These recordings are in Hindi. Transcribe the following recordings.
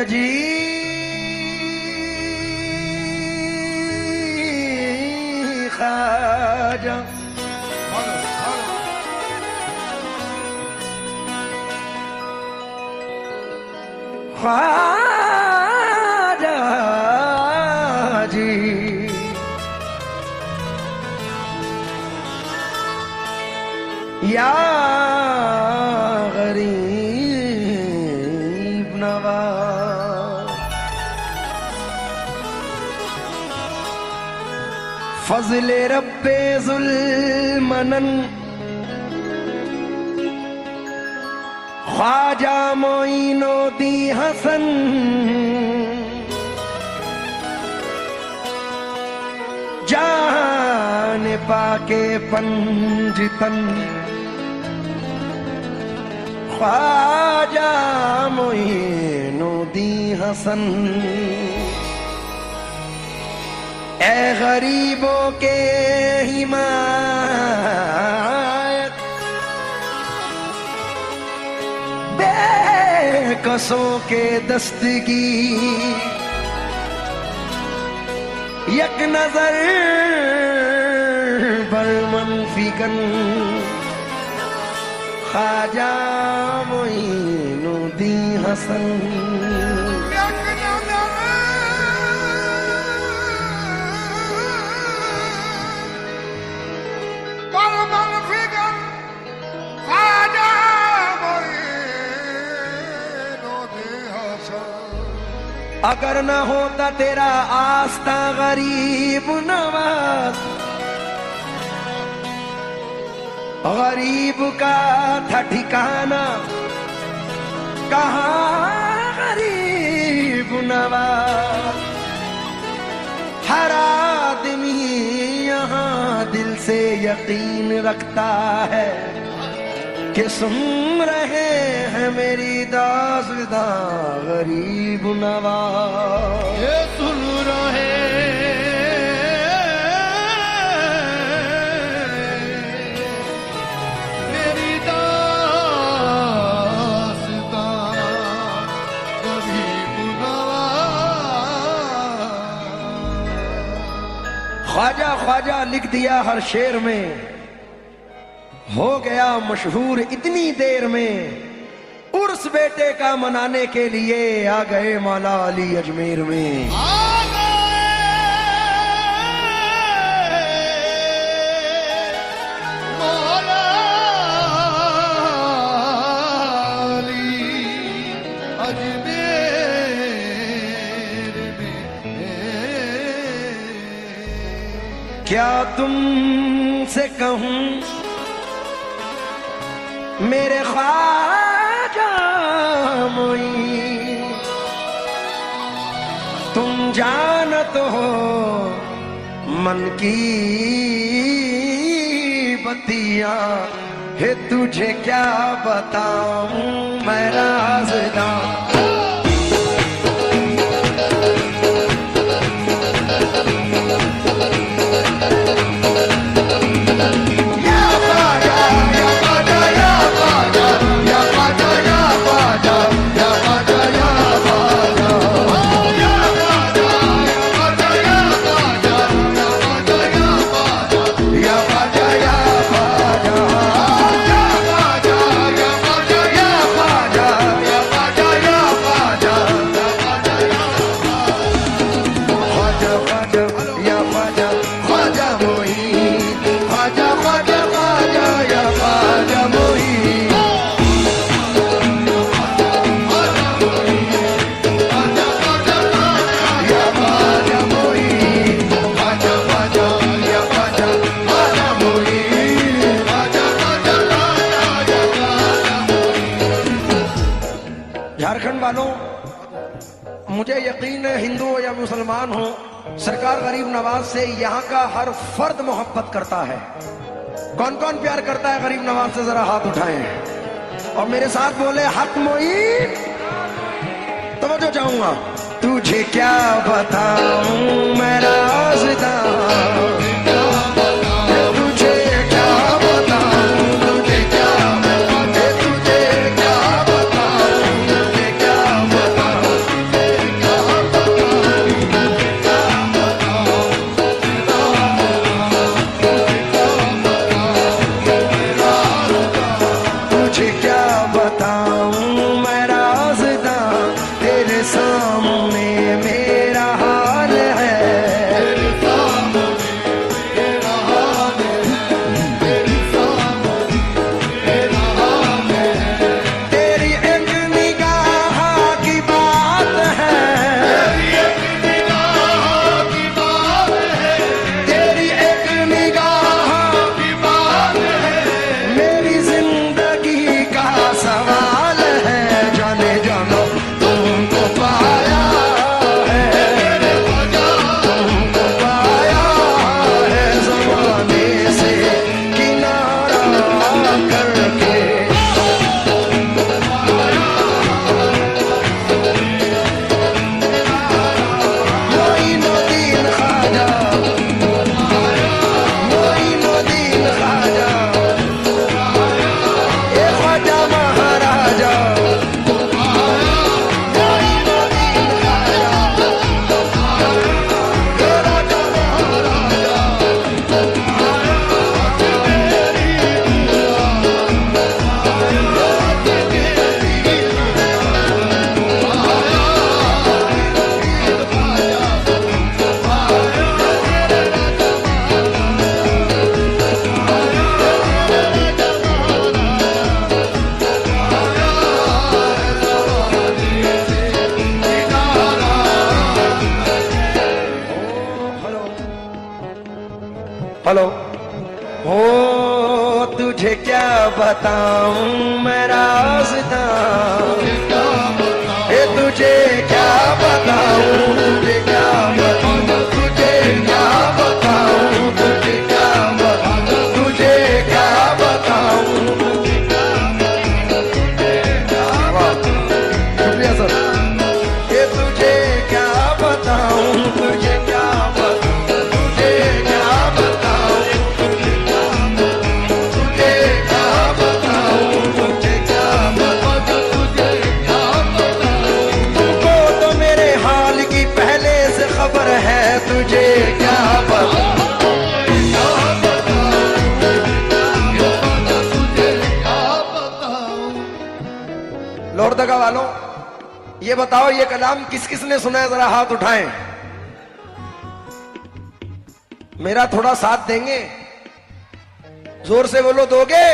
जी ख्वाजा ख्वाजा जी या गरीब नवाज फज़ले रब्बे ज़ुल्मनन ख्वाजा मोइनुद्दीन हसन जान पाके पंजतन ख्वाजा मोइनुद्दीन हसन ए गरीबों के हिमायत बेकसों के दस्तगी यक नजर बरमन फिकन ख्वाजा मोइनुद्दीन हसन अगर न होता तेरा आस्था गरीब नवाज गरीब का था ठिकाना कहाँ गरीब नवाज हर आदमी यहाँ दिल से यकीन रखता है कि सुन रहे हैं मेरी दास्तां गरीब नवाज ये सुन रहे मेरी दास्तां गरीब नवाज ख्वाजा ख्वाजा लिख दिया हर शेर में हो गया मशहूर इतनी देर में उर्स बेटे का मनाने के लिए आ गए मौला अली अजमेर में मौला अली अजमेर में क्या तुमसे कहूं मेरे ख्वाजा मोई, तुम जानत हो मन की बतिया, है तुझे क्या बताऊं मैं राज़दां। झारखंड वालों, मुझे यकीन है हिंदू हो या मुसलमान हो, सरकार गरीब नवाज से यहाँ का हर फर्द मोहब्बत करता है। कौन कौन प्यार करता है गरीब नवाज से, जरा हाथ उठाएं और मेरे साथ बोले हक मोई। तवज्जो चाहूंगा। तुझे क्या बताऊं मैं राज़दां, हेलो। हो तुझे क्या बताऊं मैं राज़दां, ये तुझे क्या बताऊं, तुझे क्या बताऊं, तुझे क्या बताऊं, तुझे क्या बताऊं, तुझे क्या बताऊं, तुझे क्या बताऊं। शुक्रिया सर। ये तुझे क्या बताऊं, तुझे क्या बताऊं, तुझे क्या बताऊं, तुझे क्या बताऊं, तुझे क्या बताऊं, तुझे क्या बताऊं। तुमको तो मेरे हाल की पहले से खबर है, तुझे क्या बताऊं। लोहरदगा वालों, ये बताओ ये कलाम किस किस ने सुना है, जरा हाथ उठाएं। मेरा थोड़ा साथ देंगे, जोर से बोलो दोगे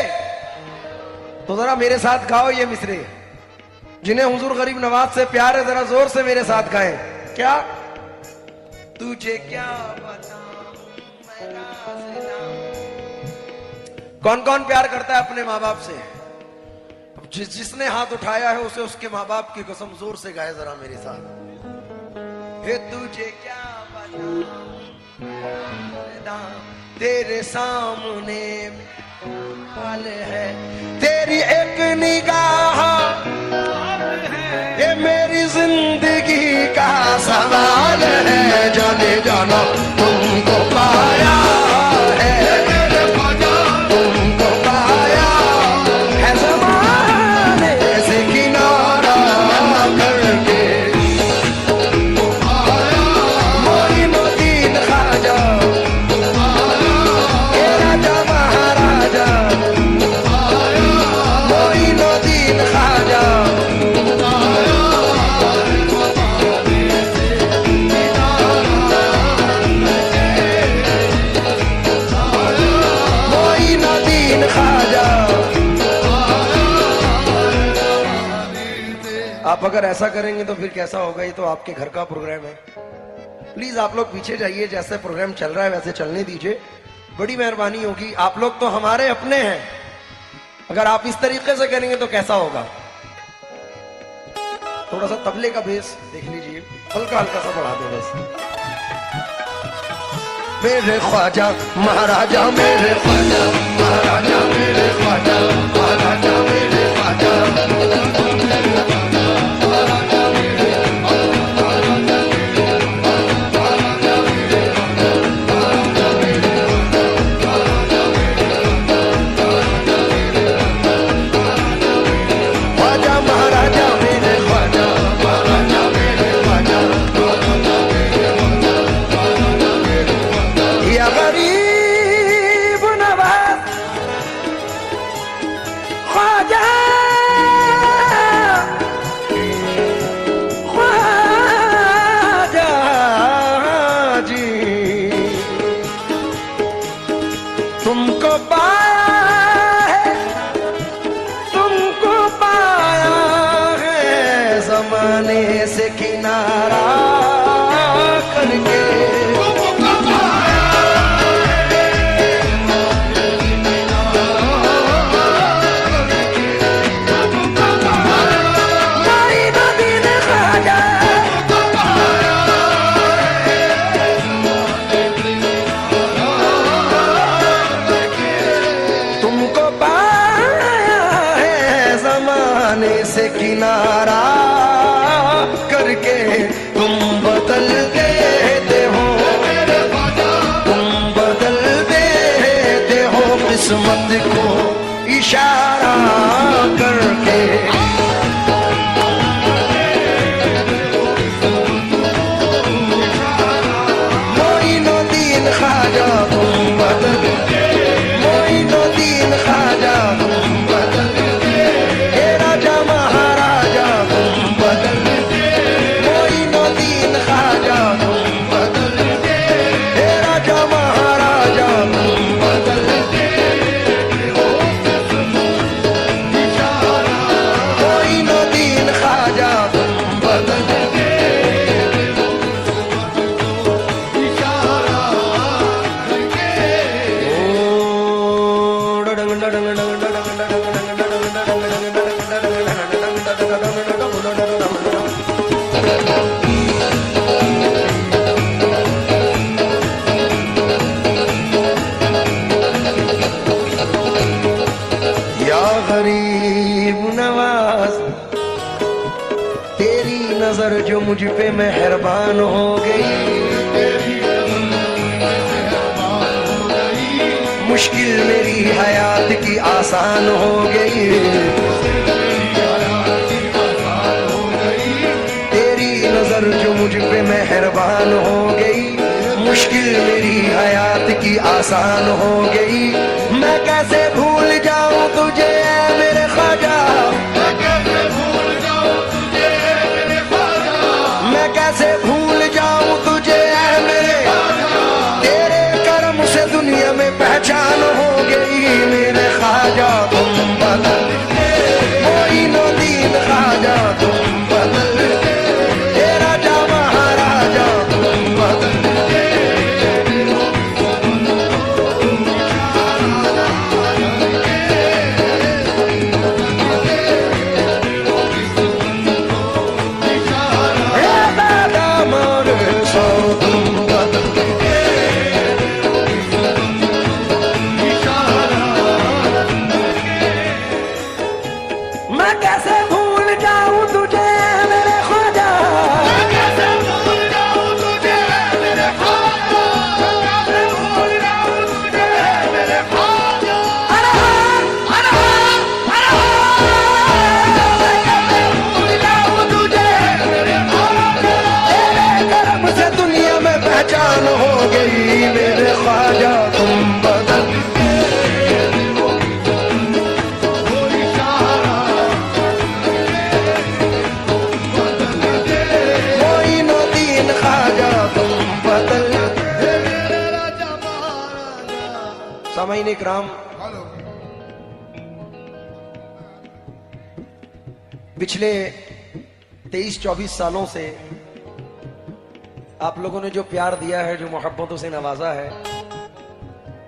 तो जरा मेरे साथ गाओ ये मिसरे। जिन्हें हुजूर गरीब नवाज से प्यार है जरा जोर से मेरे साथ गाएं। क्या तुझे क्या बताऊं मैं कौन कौन प्यार करता है अपने माँ बाप से? जिसने हाथ उठाया है उसे उसके माँ बाप की कसम जोर से गाए जरा मेरे साथ। हे तुझे क्या बता, तेरे सामने हाल है, तेरी एक निगाह ये मेरी जिंदगी का सवाल है। जाने जाना तुमको पाया है, तुमको पाया है ज़माने से किनारा करके। मोइनुद्दीन ख्वाजा ये राजा महाराजा, मोइनुद्दीन ख्वाजा आप अगर ऐसा करेंगे तो फिर कैसा होगा? ये तो आपके घर का प्रोग्राम है। प्लीज आप लोग पीछे जाइए, जैसे प्रोग्राम चल रहा है वैसे चलने दीजिए, बड़ी मेहरबानी होगी। आप लोग तो हमारे अपने हैं, अगर आप इस तरीके से करेंगे तो कैसा होगा? थोड़ा सा तबले का बेस देख लीजिए, हल्का हल्का सा बढ़ा दो बस। मेरे ख्वाजा महाराजा, मेरे ख्वाजा महाराजा, मेरे ख्वाजा महाराजा, मेरे ख्वाजा से किनारा करके। तुमको पाया है ज़माने से किनारा करके। तुम बदल देते हो, तुम बदल देते हो किस्मत को इशारा करके। मोइनुद्दीन ख्वाजा तुम बदल, मोइनुद्दीन ख्वाजा तुम बदल, हे राजा महाराजा तुम बदल, मोइनुद्दीन ख्वाजा तुम बदल, हे राजा महाराजा तुम बदल, मोइनुद्दीन ख्वाजा तुम बदल। गरीब नवाज तेरी नजर जो मुझ पे मेहरबान हो गई, मुश्किल मेरी हयात की आसान हो गई। तेरी नजर जो मुझ पे मेहरबान हो गई, मुश्किल मेरी हयात की आसान हो गई। मैं कैसे भूल जाऊं तुझे मेरे ख्वाजा, मैं कैसे भूल जाऊं तुझे मेरे ख्वाजा, मैं कैसे भूल जाऊं तुझे मेरे ख्वाजा। तेरे कर्म से दुनिया में पहचान हो गई मेरे ख्वाजा तुम बदल, मोइनुद्दीन ख्वाजा तुम बदल, हे राजा महाराजा तुम बदल। सामाईन इकराम, पिछले 23-24 सालों से आप लोगों ने जो प्यार दिया है, जो मोहब्बतों से नवाजा है,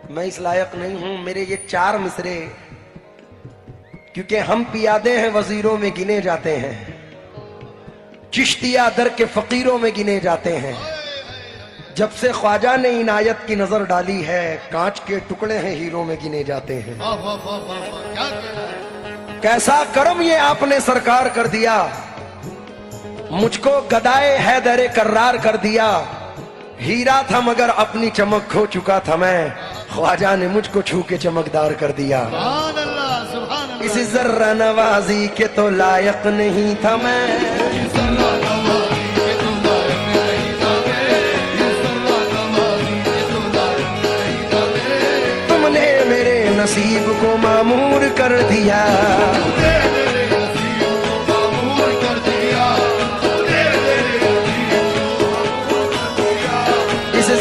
मैं इस लायक नहीं हूं। मेरे ये 4 मिसरे, क्योंकि हम पियादे हैं वजीरों में गिने जाते हैं, चिश्तिया दर के फकीरों में गिने जाते हैं। जब से ख्वाजा ने इनायत की नजर डाली है, कांच के टुकड़े हैं हीरों में गिने जाते हैं। कैसा करम ये आपने सरकार कर दिया, मुझको गदाए हैदर कर्रार कर दिया। हीरा था मगर अपनी चमक खो चुका था मैं, ख्वाजा ने मुझको छू के चमकदार कर दिया। इस जर्रा नवाजी के तो लायक नहीं था मैं, तुमने मेरे नसीब को मामूर कर दिया।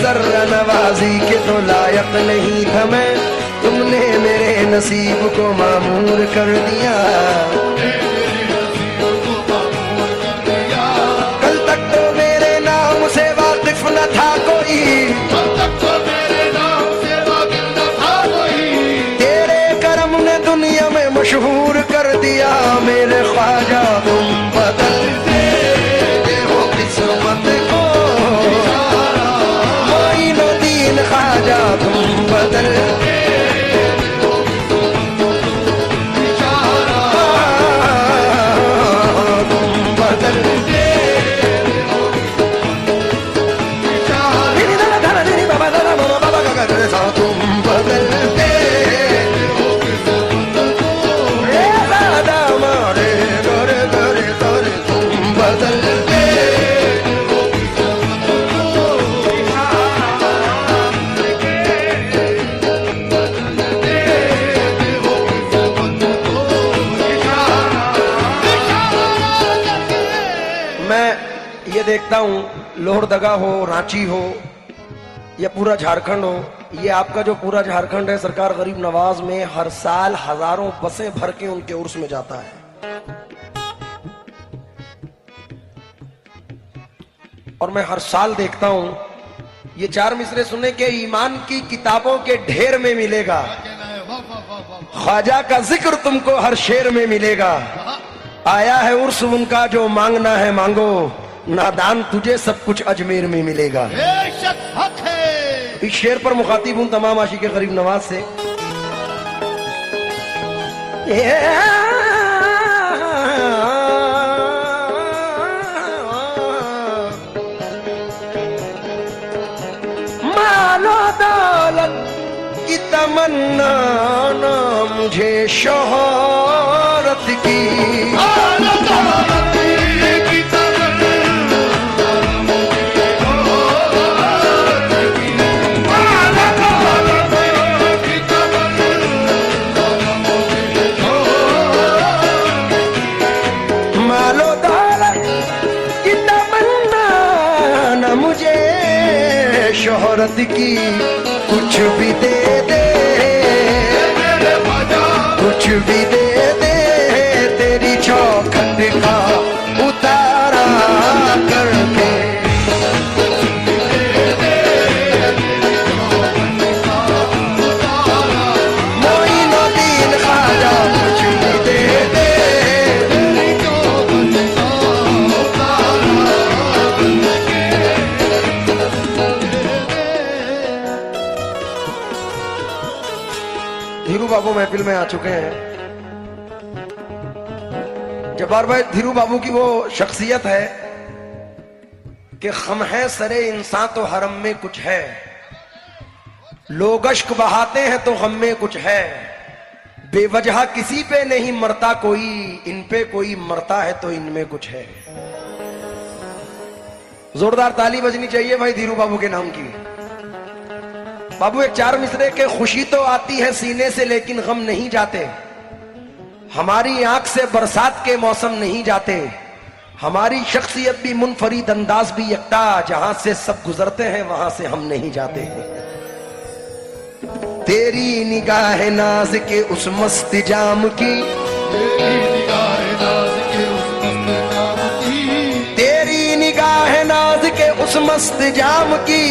जर्रा नवाजी के तो लायक नहीं था मैं, तुमने मेरे नसीब को मामूर कर दिया। कल तक तो मेरे नाम से वाकिफ न था कोई, तेरे करम ने दुनिया में मशहूर कर दिया। मेरे ख्वाजा तुम बदलते हो किस्मत को, ख्वाजा तुम बदलते हो, तुम बदलते तुम बदलते तुम बदलते। ये देखता हूं लोहरदगा हो, रांची हो या पूरा झारखंड हो, ये आपका जो पूरा झारखंड है, सरकार गरीब नवाज में हर साल हजारों बसें भर के उनके उर्स में जाता है। और मैं हर साल देखता हूं ये 4 मिसरे सुनने के ईमान की किताबों के ढेर में मिलेगा। ख्वाजा का जिक्र तुमको हर शेर में मिलेगा। आया है उर्स उनका जो मांगना है मांगो, नादान तुझे सब कुछ अजमेर में मिलेगा। इस शेर पर मुखातिब हूं तमाम आशिक़े गरीब नवाज से। मालो दौलत की तमन्ना ना मुझे शोहरत की, शोहरत की, कुछ भी दे दे, कुछ भी दे दे, तेरी चौखट का उतारा करके। मोइनुद्दीन ख्वाजा कुछ भी दे दे, धीरू बाबू महफिल में आ चुके हैं। जब्बार भाई, धीरू बाबू की वो शख्सियत है कि खम है सरे इंसान तो हरम में कुछ है, लोग अश्क बहाते हैं तो गम में कुछ है, बेवजह किसी पे नहीं मरता कोई, इन पे कोई मरता है तो इनमें कुछ है। जोरदार ताली बजनी चाहिए भाई धीरू बाबू के नाम की। बाबू एक 4 मिसरे के खुशी तो आती है सीने से लेकिन गम नहीं जाते, हमारी आंख से बरसात के मौसम नहीं जाते, हमारी शख्सियत भी मुनफरिद, अंदाज भी यकता, जहां से सब गुजरते हैं वहां से हम नहीं जाते हैं। तेरी निगाह नाज के उस मस्त जाम की, तेरी निगाह नाज के उस मस्त जाम की, तेरी निगाह नाज के उस मस्त जाम की,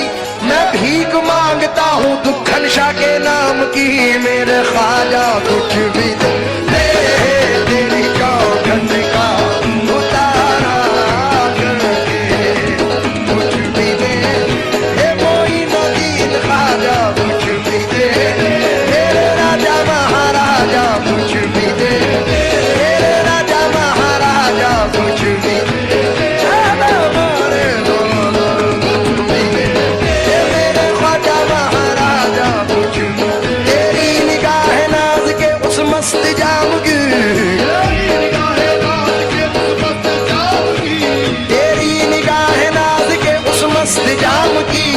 मैं भीख मांगता हूँ दुखन शाह के नाम की। मेरे ख्वाजा कुछ भी दे तेरी चौखट का उतारा करके, कुछ भी दे हे मोइनुद्दीन ख्वाजा, कुछ भी दे मेरे राजा महाराजा, कुछ भी दे मेरे राजा महाराजा, कुछ भी दे मस्त जाम की, तेरी निगाह नाज के उस मस्त जाम की,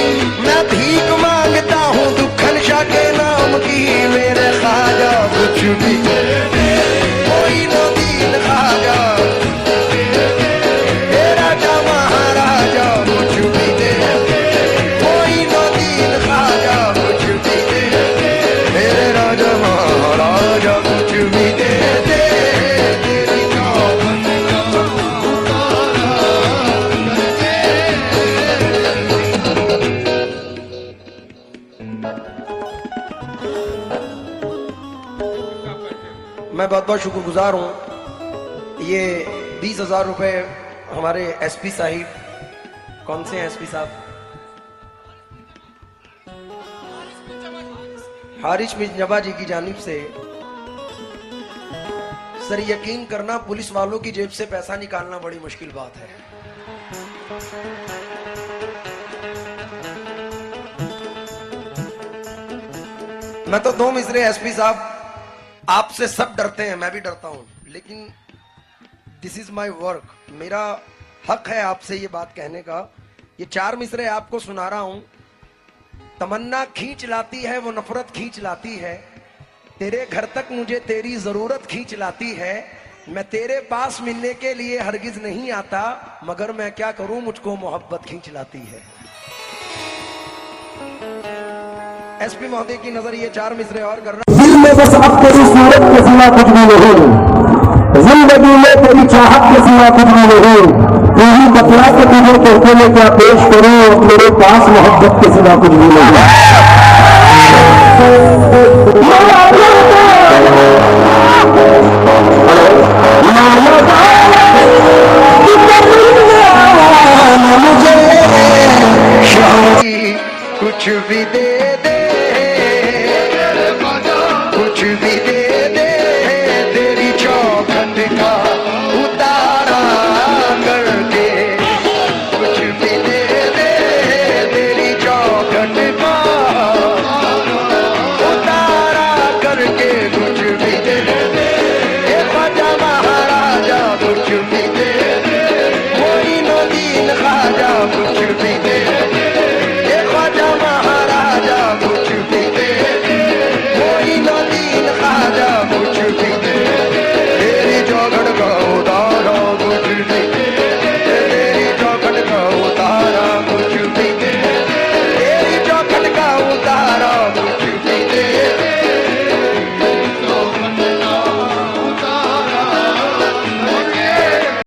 मैं भीख मांगता हूँ दुखन शाह के नाम की। मेरे ख्वाजा कुछ भी मोइनुद्दीन ख्वाजा, मेरा जा महाराजा, कुछ भी दे मोइनुद्दीन ख्वाजा, कुछ भी दे मेरे राजा महाराजा, कुछ भी दे तेरी चौखट का उतारा करके। मैं बहुत बहुत शुक्रगुजार हूँ। ये 20,000 रुपए हमारे एसपी साहिब, कौन से हैं एसपी साहब? हारिश मिर्जबा जी की जानिब से। सर यकीन करना, पुलिस वालों की जेब से पैसा निकालना बड़ी मुश्किल बात है। मैं तो 2 मिसरे एसपी साहब, आपसे सब डरते हैं, मैं भी डरता हूं, लेकिन दिस इज माय वर्क, मेरा हक है आपसे ये बात कहने का। ये 4 मिसरे आपको सुना रहा हूं। तमन्ना खींच लाती है, वो नफरत खींच लाती है, तेरे घर तक मुझे तेरी जरूरत खींच लाती है। मैं तेरे पास मिलने के लिए हरगिज नहीं आता, मगर मैं क्या करूं, मुझको मोहब्बत खींच लाती है। एसपी महोदय की नजर ये 4 मिसरे और कर रहा। दिल में बस अब तेरी सूरत के सिवा कुछ भी नहीं, जिंदगी में तेरी चाहत के सिवा कुछ भी नहीं। तू ही बतला के तुझे कहते में क्या पेश करूं, मेरे पास मोहब्बत के सिवा कुछ भी नहीं।